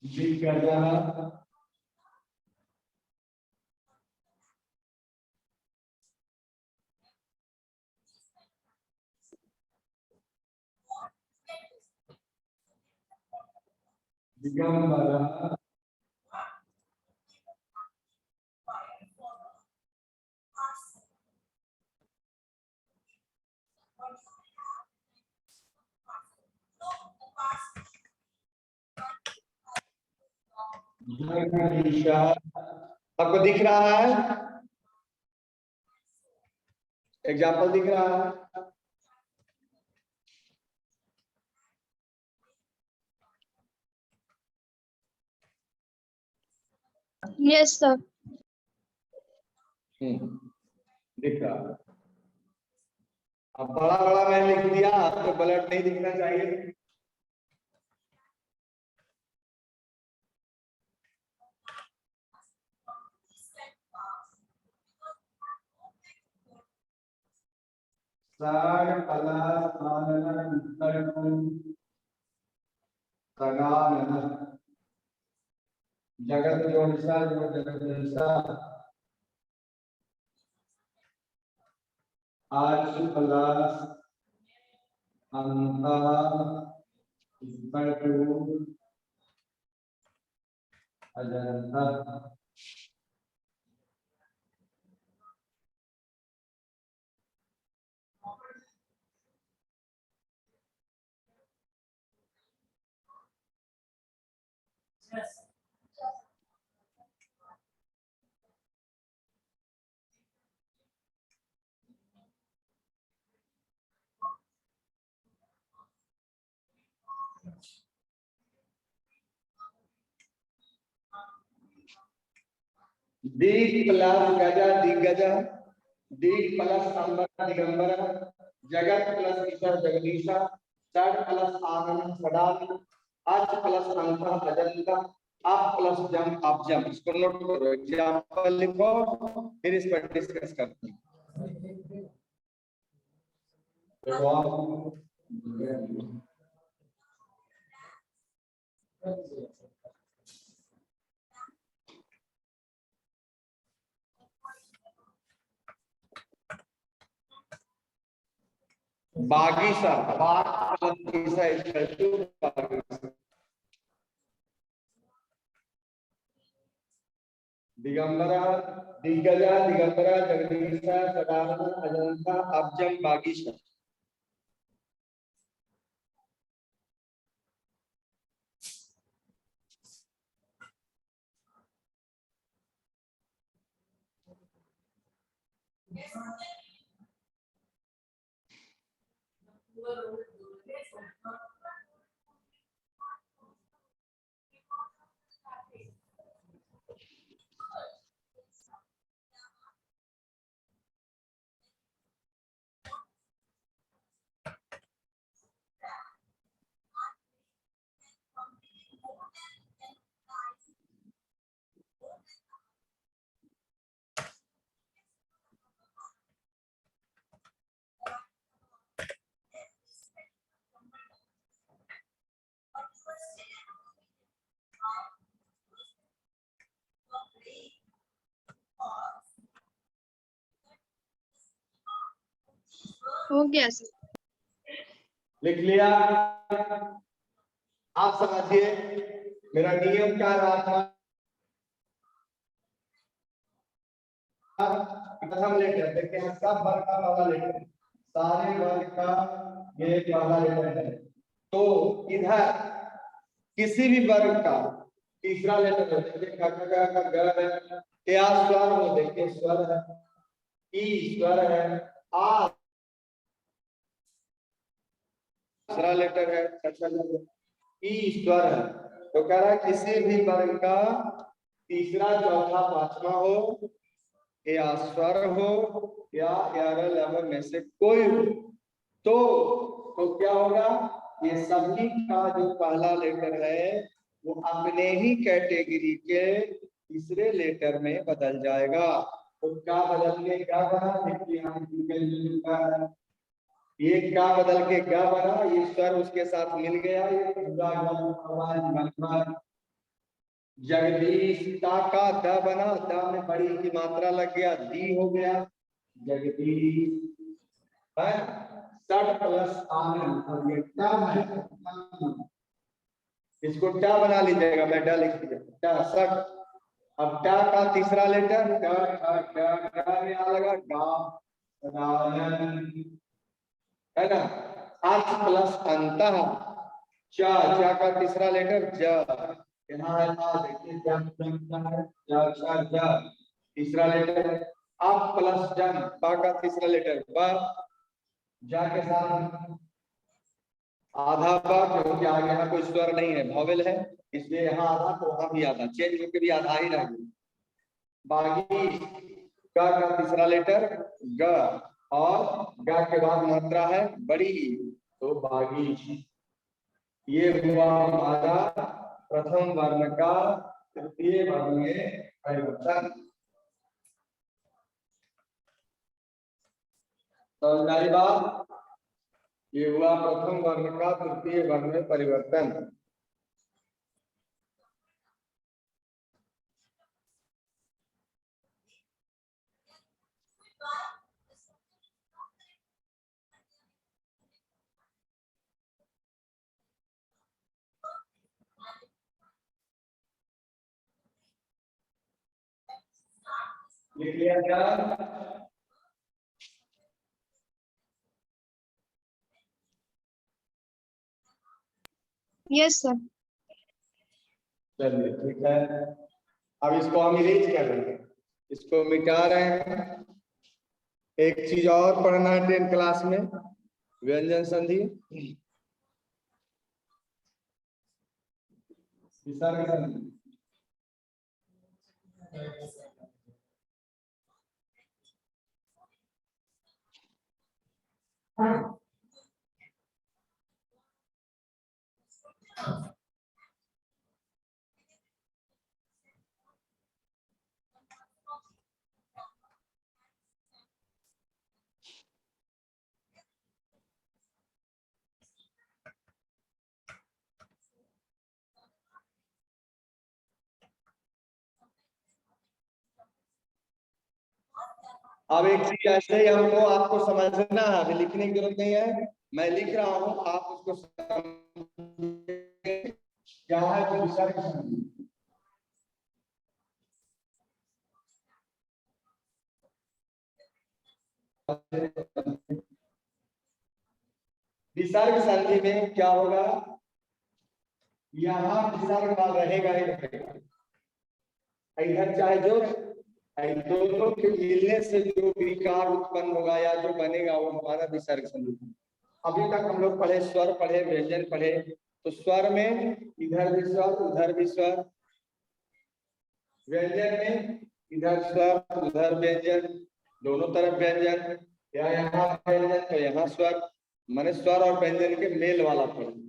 दिग्गजः दिगंबरः जगदीशः। आपको दिख रहा है? एग्जाम्पल दिख रहा है? Yes sir. दिख रहा है। अब बड़ा बड़ा मैंने लिख दिया, आपको ब्लड नहीं दिखना चाहिए। जगत जोनिषा जो जगत जोनिषा आज प्लस अंता अजंता। दिग प्लस गजा दिग्गज, दिग प्लस संबर दिगंबर, जगत प्लस ईशा जगदीशा, सड प्लस आनंद सदान, अच प्लस अंत अजंता, अप प्लस जम अपजम। इसको नोट करो, एग्जांपल लिखो, फिर इस पर डिस्कस करते हैं। बागीसा, बागीसा इक्वल टू बागीसा। दिगंबरा दिग्गजा दिगंबरा जगदीशा सदानंद अजंता अब्जम बागीसा। हो गया सर। लिख लिया? आप समझिए मेरा नियम क्या रहा था। प्रथम लेटर देखते हैं, सब वर्ग का पहला लेटर, सारे वर्ग का ये पहला लेटर है। तो इधर किसी भी वर्ग का तीसरा लेटर है, देखिए का ग है, क्या स्वर हो, देखिए स्वर है, ई स्वर है, आ दूसरा लेटर है, अच्छा ई स्वर है। तो कह रहा है किसी भी वर्ग का तीसरा चौथा पांचवा हो, या स्वर हो, या लव में से कोई हो, तो क्या होगा, ये सभी का जो पहला लेटर है वो अपने ही कैटेगरी के तीसरे लेटर में बदल जाएगा। तो क्या बदल के क्या बना, ये क्या बदल के क्या बना, ये स्वर उसके साथ मिल गया, ये पूरा जगदीश, ता का द बना, द में बड़ी की मात्रा लग गया, दी हो गया, जगदीश है। 60 प्लस आनंद, और ये टा है, इसको टा बना लीजिएगा, मैं डा लिख दिया, टा 60। अब टा का तीसरा लेटर ड में आ लगा गा, है ना। अर्थ प्लस अंतः, चा, चा का तीसरा लेटर ज, यहाँ है ना, देखिए ज, तीसरा लेटर। आप प्लस जन, पा का तीसरा लेटर ब, जा के साथ आधा बा, क्योंकि आगे यहाँ कोई स्वर नहीं है, वॉवेल है, इसलिए यहाँ आधा तो वहां भी आधा, चेंज होकर भी आधा ही रहेगा। बागी, का तीसरा लेटर ग, और ग के बाद मात्रा है बड़ी, तो बागी। ये हुआ हमारा प्रथम वर्ण का तृतीय वर्ण में परिवर्तन। समझदारी बात, ये हुआ प्रथम वर्ण का तृतीय वर्ण में परिवर्तन। लिख लिया क्या? Yes sir. चलिए ठीक है, अब इसको हम इरेज कर रहे हैं, इसको मिटा रहे हैं। एक चीज और पढ़ना है 10 क्लास में, व्यंजन संधि, विसर्ग संधि। अब एक चीज ऐसे ही हमको आपको समझना है, अभी लिखने की जरूरत नहीं है, मैं लिख रहा हूं, आप उसको क्या है विसर्ग संधि। विसर्ग संधि में क्या होगा, यहाँ विसर्ग का रहेगा ही रहेगा, इधर चाहे जो दोनों के मिलने से जो विकार उत्पन्न होगा या जो बनेगा वो हमारा विसर्ग संधि। अभी तक हम लोग पढ़े स्वर, पढ़े व्यंजन, पढ़े, तो स्वर में इधर भी स्वर उधर भी स्वर, व्यंजन में इधर स्वर उधर व्यंजन, दोनों तरफ व्यंजन, या यहाँ व्यंजन तो यहाँ स्वर, माने स्वर और व्यंजन के मेल वाला पद।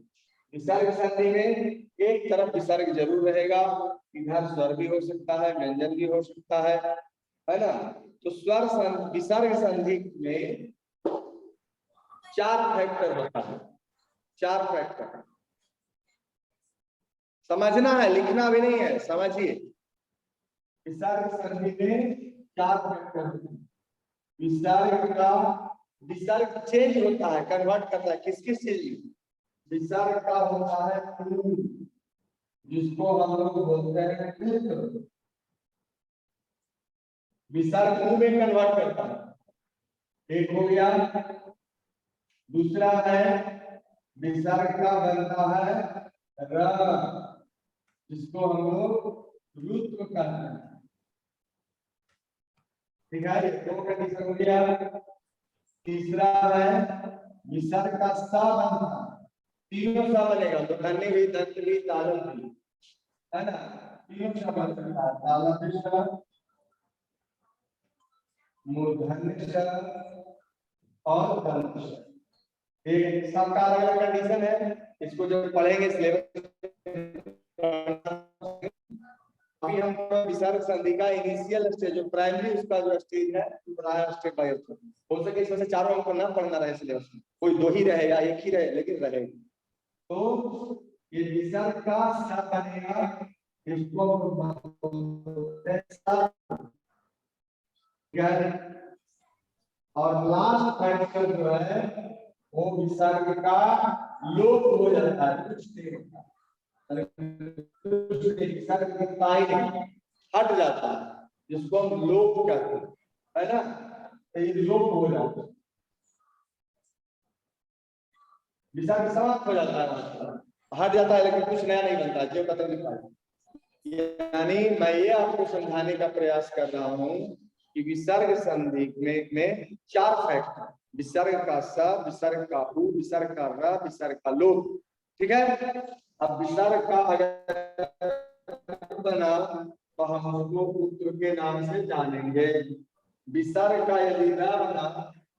विसर्ग संधि में एक तरफ विसर्ग जरूर रहेगा, इधर स्वर भी हो सकता है व्यंजन भी हो सकता है ना। तो स्वर विसर्ग संधि में 4 फैक्टर होता है, 4 फैक्टर समझना है, लिखना भी नहीं है, समझिए। विसर्ग संधि में 4 फैक्टर होते हैं। विसर्ग चेंज होता है, कन्वर्ट करता है, किस किस चीज में। विसर्ग का होता है पूर्व, जिसको हम लोग बोलते हैं पूर्व, विसर्ग पूर्व में कन्वर्ट करता है, एक हो गया। दूसरा है विसर्ग का बनता है र, जिसको हम लोग रुत्व कहते हैं, ठीक है, ये 2 कंडीशन हो गया। तीसरा है विसर्ग का सा बनता है, तीनों सा बनेगा, तो धन्य भी, दंत भी, तालम भी, है ना, तीनों सा बन सकता है, तालम सा, मूर्धन्य सा और दंत सा। एक सबका अलग अलग कंडीशन है, इसको जब पढ़ेंगे सिलेबस। अभी हम विसर्ग संधि का इनिशियल स्टेज, जो प्राइमरी उसका जो स्टेज है, स्टेप बाय स्टेप, हो सके इसमें से चारों हमको ना पढ़ना रहे सिलेबस में, कोई 2 ही रहे या 1 ही रहे, लेकिन रहे। तो ये विसर्ग का सा बनेगा, इसको बोलते हैं सत्व। और लास्ट फैक्टर जो है वो विसर्ग का लोप हो जाता है, कुछ नहीं होता, विसर्ग दिखता ही नहीं, हट जाता है, जिसको हम लोप कहते हैं, है ना। तो ये लोप हो जाता है, विसर्ग समाप्त हो जाता है, हट जाता है, लेकिन कुछ नया नहीं बनता, जो पता नहीं पाता। यानी मैं ये आपको समझाने का प्रयास कर रहा हूँ कि विसर्ग संधि में चार फैक्टर, विसर्ग का स, विसर्ग का उ, विसर्ग का र, विसर्ग का लोप। ठीक है। अब विसर्ग का अगर बना तो हम उसको उत्तर के नाम से जानेंगे, विसर्ग का यदि र बना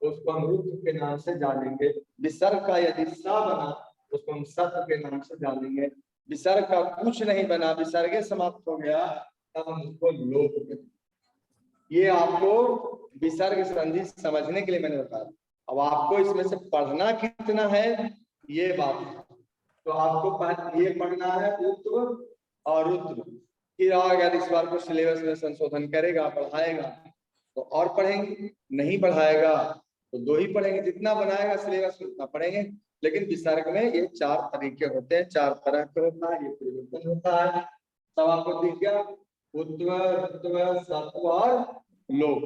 उसको हम रुद्र के नाम से जानेंगे, विसर्ग का यदि स बना उसको हम सत्व के नाम से जानेंगे, विसर्ग का कुछ नहीं बना, विसर्ग समाप्त हो गया, तब हम उसको लोप कहते। ये आपको विसर्ग संधि समझने के लिए मैंने बताया। अब आपको इसमें से पढ़ना कितना है ये बात, तो आपको ये पढ़ना है उत्व और रुद्र। फिर अगर इस बार को सिलेबस में संशोधन करेगा, पढ़ाएगा तो और पढ़ेंगे, नहीं पढ़ाएगा तो दो ही पढ़ेंगे, जितना बनाएगा सिलेबस में उतना पढ़ेंगे। लेकिन विसर्ग में ये चार तरीके होते हैं, चार तरह के होता है, ये परिवर्तन होता है। तब आपको दिख गया उत्व, रुत्व, सत्व और लोप।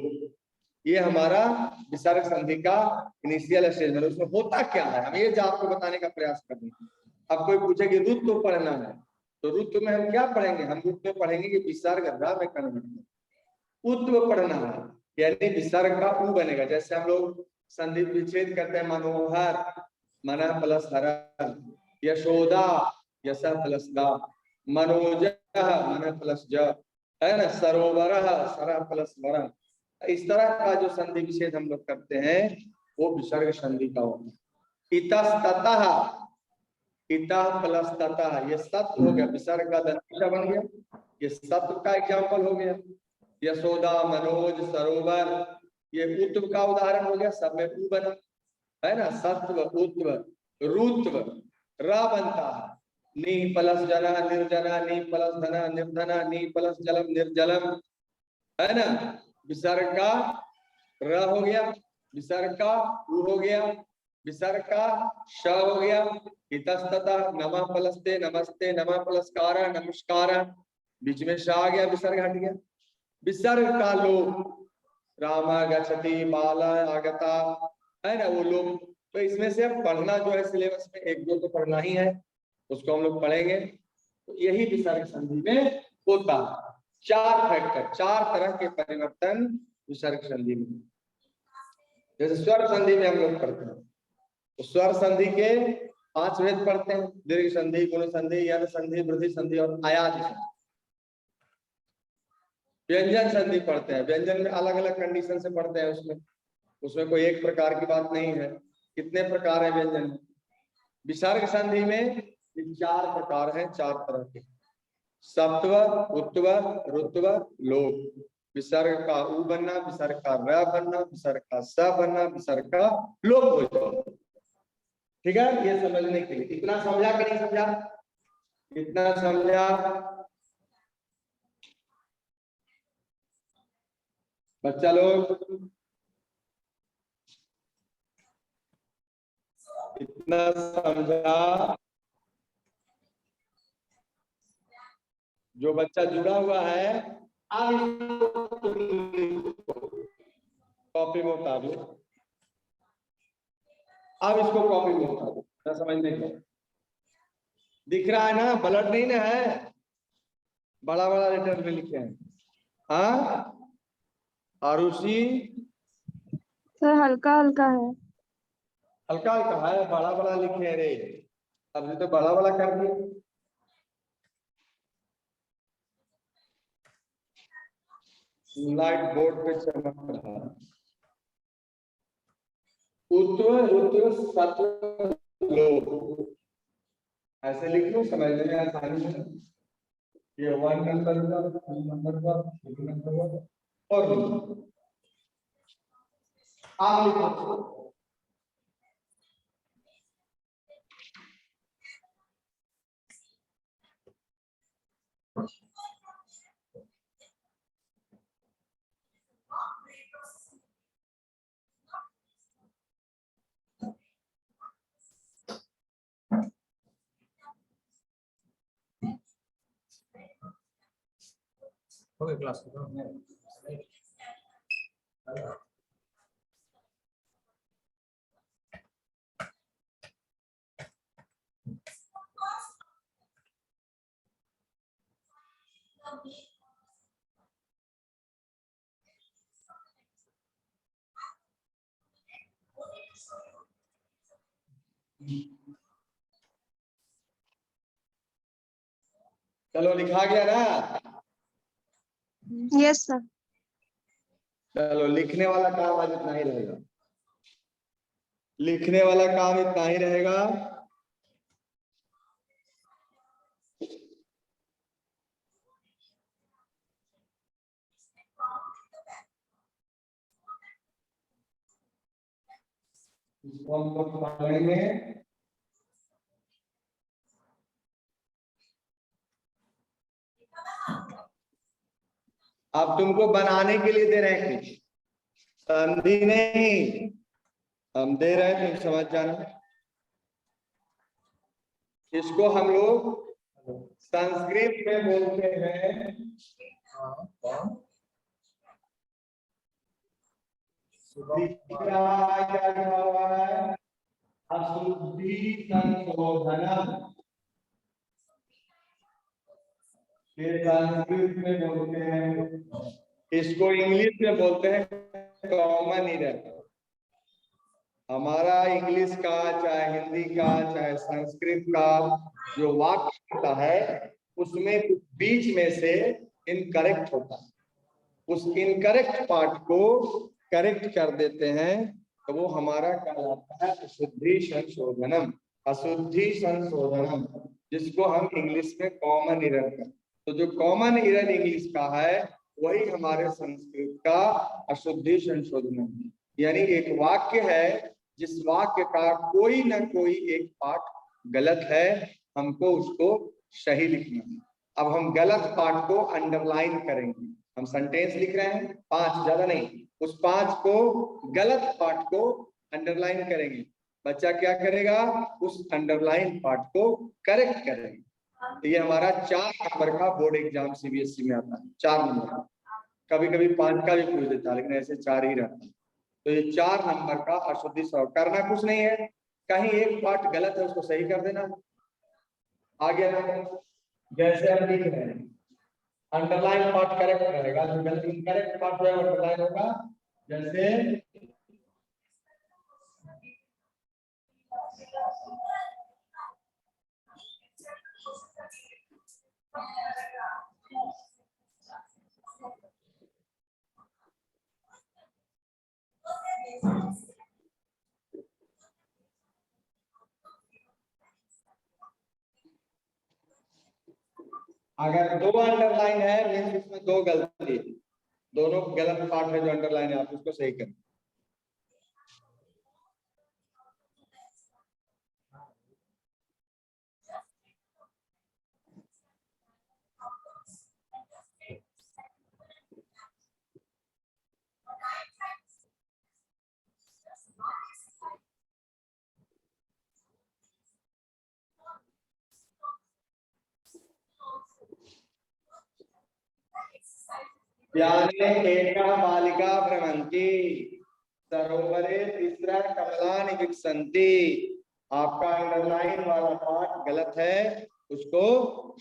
ये हमारा विसर्ग संधि का इनिशियल स्टेज में, उसमें होता क्या है हम ये आपको बताने का प्रयास कर रहे हैं। अब कोई पूछे कि रुत्व पढ़ना है तो रुत्व में हम क्या पढ़ेंगे, हम रुत्व में पढ़ेंगे कि विसर्ग रा में कन्वर्ट, उत्व पढ़ना है यानी विसर्ग का उ बनेगा। जैसे हम लोग संधि विच्छेद करते हैं, मनोहर मन प्लस हर, यशोदा यश प्लस दा, मनोज मन प्लस ज, है ना, सरोवर सर प्लस वर। इस तरह का जो संधि विच्छेद हम लोग करते हैं वो विसर्ग संधि का होता है। इतस्ततः, इतः प्लस ततः, ये सत्व हो गया, विसर्ग का दंतिका बन गया, ये सत्व का एग्जाम्पल हो गया। यशोदा, मनोज, सरोवर, ये उत्व का उदाहरण हो गया, सब में उ बना, है ना। सत्व, उत्व, रुत्व, र बनता है, नी प्लस जना निर्जना, नी प्लस धना निर्धना, नी प्लस जलम निर्जलम, है ना। विसर्ग का र हो गया, विसर्ग का उ हो गया, विसर्ग का श हो गया, इतस्ततः, नमः प्लस्ते नमस्ते, नमः प्लसकार नमस्कार, बीच में श आ गया, विसर्ग हट गया। विसर्ग का लोप, राम गच्छति, बाला आगता, है ना, वो लोग। तो इसमें से पढ़ना जो है सिलेबस में एक दो तो पढ़ना ही है, उसको हम लोग पढ़ेंगे। तो यही विसर्ग संधि में होता है, चार फैक्टर, चार तरह के परिवर्तन विसर्ग संधि में। जैसे स्वर संधि में हम लोग पढ़ते हैं तो स्वर संधि के 5 भेद पढ़ते हैं, दीर्घ संधि, गुण संधि, यन संधि, वृद्धि संधि और आयाति संधि। व्यंजन संधि पढ़ते हैं, व्यंजन में अलग अलग कंडीशन से पढ़ते हैं, उसमें कोई एक प्रकार की बात नहीं है, कितने प्रकार है व्यंजन में। विसर्ग संधि में 4 प्रकार हैं, 4 तरह के, सत्व, उत्व, रुत्व, लोप। विसर्ग का उ बनना, विसर्ग का र बनना, विसर्ग का स बनना, विसर्ग का लोप हो जाना। ठीक है, ये समझने के लिए इतना समझा कि नहीं समझा, इतना समझा बच्चा लोग, इतना समझा। जो बच्चा जुड़ा हुआ है कॉपी में उतार लो, अब इसको कॉपी में उतार दो, क्या समझने को दिख रहा है ना, ब्लड नहीं ना है, बड़ा बड़ा लेटर में लिखे हैं। हाँ आरुषि, सर हल्का हल्का है, हल्का हल्का है, बड़ा बड़ा लिखे हैं रे, अभी तो बड़ा बड़ा कर दिया। लाइट बोर्ड पे चमक रहा है। उत्व, रुत्व, सत्व, लोप, ऐसे लिख लो, समझने में आसानी है। ये 1 नंबर का, 2 नंबर का, 3 नंबर का और आप लिखो। ओके क्लास खत्म। चलो लिखा गया ना। Yes sir. चलो लिखने वाला काम आज इतना ही रहेगा, लिखने वाला काम इतना ही रहेगा। इसको हम लोग पढ़ेंगे। अब तुमको बनाने के लिए दे रहे हैं कुछ, संधि नहीं हम दे रहे हैं, तुम समझ जाना। इसको हम लोग संस्कृत में बोलते हैं क्या लिखा हुआ है, अशुद्धि संशोधनम। ये संस्कृत में बोलते हैं, इसको इंग्लिश में बोलते हैं कॉमन एरर। हमारा इंग्लिश का चाहे हिंदी का चाहे संस्कृत का जो वाक्य होता है उसमें कुछ बीच में से इनकरेक्ट होता है, उस इनकरेक्ट पार्ट को करेक्ट कर देते हैं तो वो हमारा कहलाता है अशुद्धि संशोधनम। अशुद्धि संशोधनम जिसको हम इंग्लिश में कॉमन एरर कहते हैं। तो जो कॉमन एरर इंग्लिश का है वही हमारे संस्कृत का अशुद्धि संशोधनम है। यानी एक वाक्य है जिस वाक्य का कोई ना कोई एक पार्ट गलत है, हमको उसको सही लिखना है। अब हम गलत पार्ट को अंडरलाइन करेंगे। हम सेंटेंस लिख रहे हैं 5, ज्यादा नहीं, उस 5 को गलत पार्ट को अंडरलाइन करेंगे। बच्चा क्या करेगा, उस अंडरलाइन पार्ट को करेक्ट करेगा। तो ये हमारा 4 नंबर का बोर्ड एग्जाम सीबीएसई में आता है, 4 नंबर। कभी कभी 5 का भी पूछ देता है, लेकिन ऐसे 4 ही रहता है। तो ये 4 नंबर का अशुद्धि सौ करना कुछ नहीं है, कहीं एक पार्ट गलत है उसको सही कर देना। आगे जैसे हम लिख रहे हैं अंडरलाइन पार्ट करेक्ट रहेगा, जो गलत इनकरेक्ट पार्ट है अंडरलाइन होगा। जैसे अगर 2 अंडरलाइन है मींस इसमें 2 गलती है, दोनों गलत पार्ट है जो अंडरलाइन है, आप उसको सही करें। याने एका बालिका भ्रमंती सरोवरे तिस्रा कमलानि विकसंती। आपका अंडरलाइन वाला पार्ट गलत है, उसको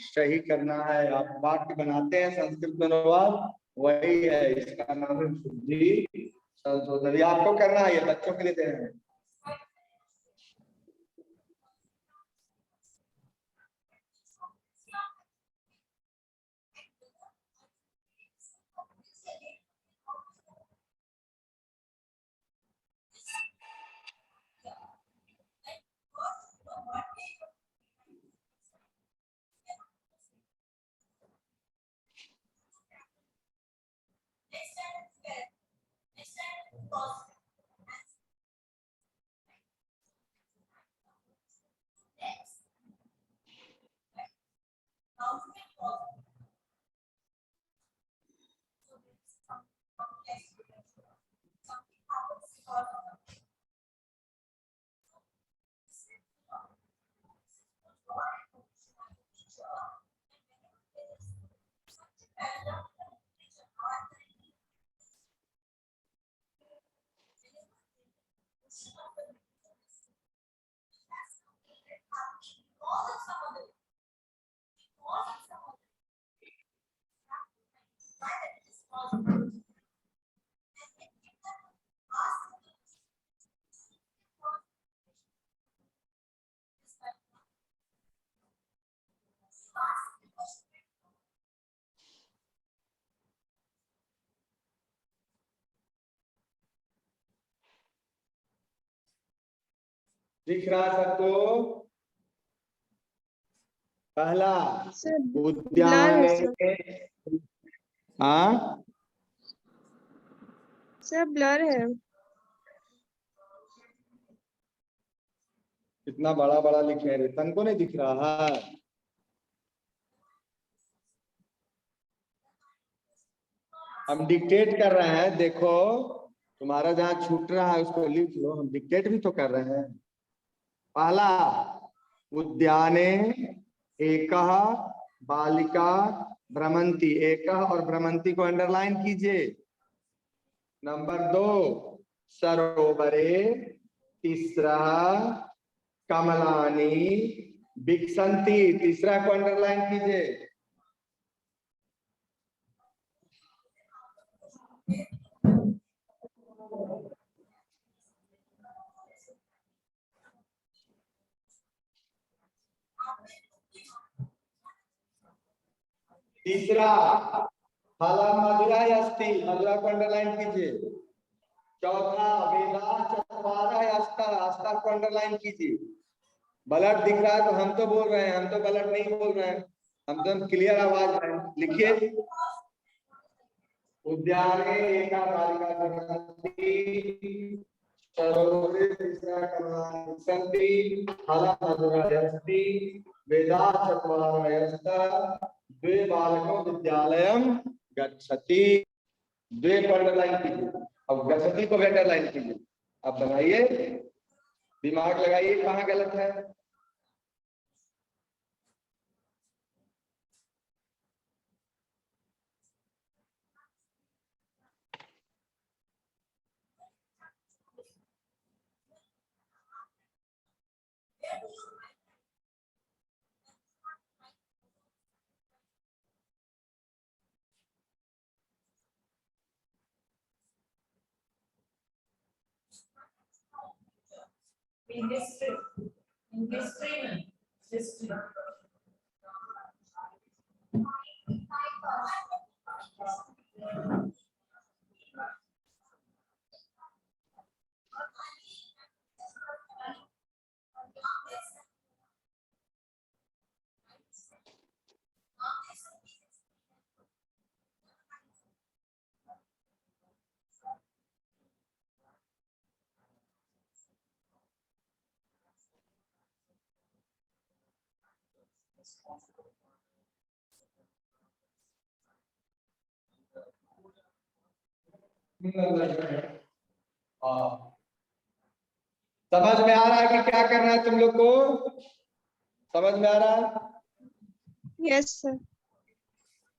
सही करना है। आप वाक्य बनाते हैं संस्कृत में अनुवाद, वही है, इसका नाम है शुद्धि संशोधन। ये आपको करना है, ये बच्चों के लिए दे रहे हैं। दिख रहा सबको? पहला सर ब्लर उद्यान है सर। हाँ सर ब्लर है। इतना बड़ा बड़ा लिखे रे, तन को नहीं दिख रहा है? हम डिक्टेट कर रहे हैं, देखो तुम्हारा जहां छूट रहा है उसको लिख लो, हम डिक्टेट भी तो कर रहे हैं। पहला उद्याने एकः बालिका भ्रमंती, एकः और भ्रमंती को अंडरलाइन कीजिए। नंबर 2 सरोवरे, तीसरा कमलानी विकसंती, तीसरा को अंडरलाइन कीजिए। तीसरा फलम मधुरा अस्ति, मधुरा को अंडरलाइन कीजिए। चौथा वेदा चत्वारः अस्ता, अस्ता को अंडरलाइन कीजिए। बलट दिख रहा है तो हम तो बोल रहे हैं, हम तो बलट नहीं बोल रहे हैं, हम तो क्लियर आवाज है। लिखिए उद्याने एका बालिका भ्रमंती, सरोवरे तीसरा कमलानि विकसन्ति, फलम मधुरा अस्ति, वेदा चत्वारः अस्ता, द्वे बालको विद्यालयम गच्छति। द्वे पर अंडरलाइन कीजिए। अब गच्छति को अंडरलाइन कीजिए। अब बनाइए, दिमाग लगाइए कहाँ गलत है। समझ में आ रहा है कि क्या करना है तुम लोग को? समझ में आ रहा है? Yes sir.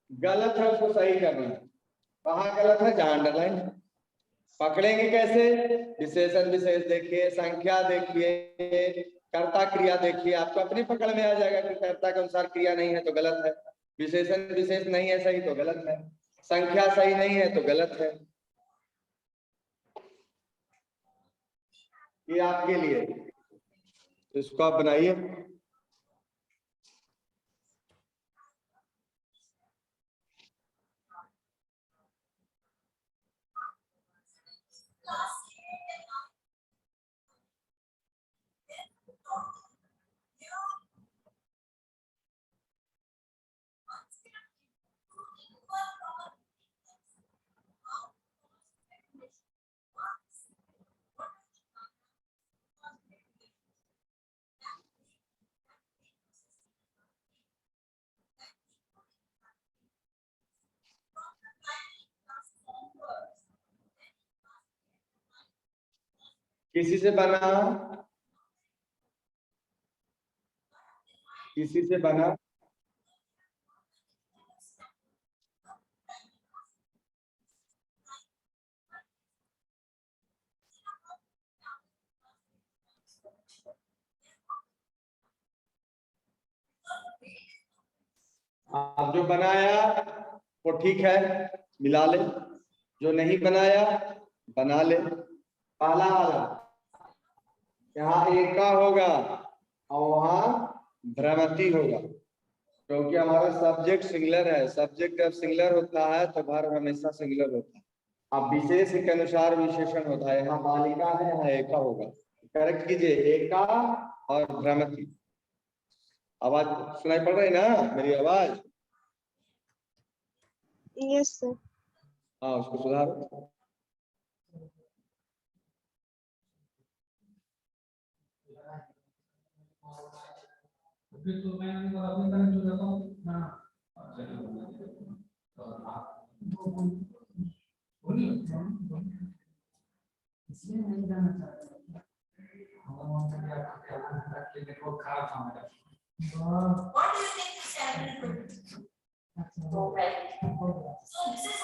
गलत है उसको सही करना है। कहाँ गलत है? जहां अंडरलाइन। पकड़ेंगे कैसे? विशेषण विशेष देखिए, संख्या देखिए, कर्ता क्रिया देखिए, आपको अपनी पकड़ में आ जाएगा कि कर्ता के अनुसार क्रिया नहीं है तो गलत है, विशेषण विशेष नहीं है सही तो गलत है, संख्या सही नहीं है तो गलत है। ये आपके लिए, इसको आप बनाइए। किसी से बना, किसी से बना, अब जो बनाया वो ठीक है, मिला ले, जो नहीं बनाया बना ले। पहला वाला यहाँ एका होगा और वहां भ्रमति होगा, क्योंकि हमारा सब्जेक्ट सिंगुलर है। सब्जेक्ट जब सिंगुलर होता है तो वर्ब हमेशा सिंगुलर होता है। अब विशेष के अनुसार विशेषण होता है, यहाँ बालिका है, यहाँ एका होगा। करेक्ट कीजिए, एका और भ्रमति। आवाज सुनाई पड़ रही ना मेरी आवाज? Yes sir. हाँ, उसको सुधारो। इसलिए नहीं जाना चाहता खराब काम है। What do you think the salary would be? Right. So this is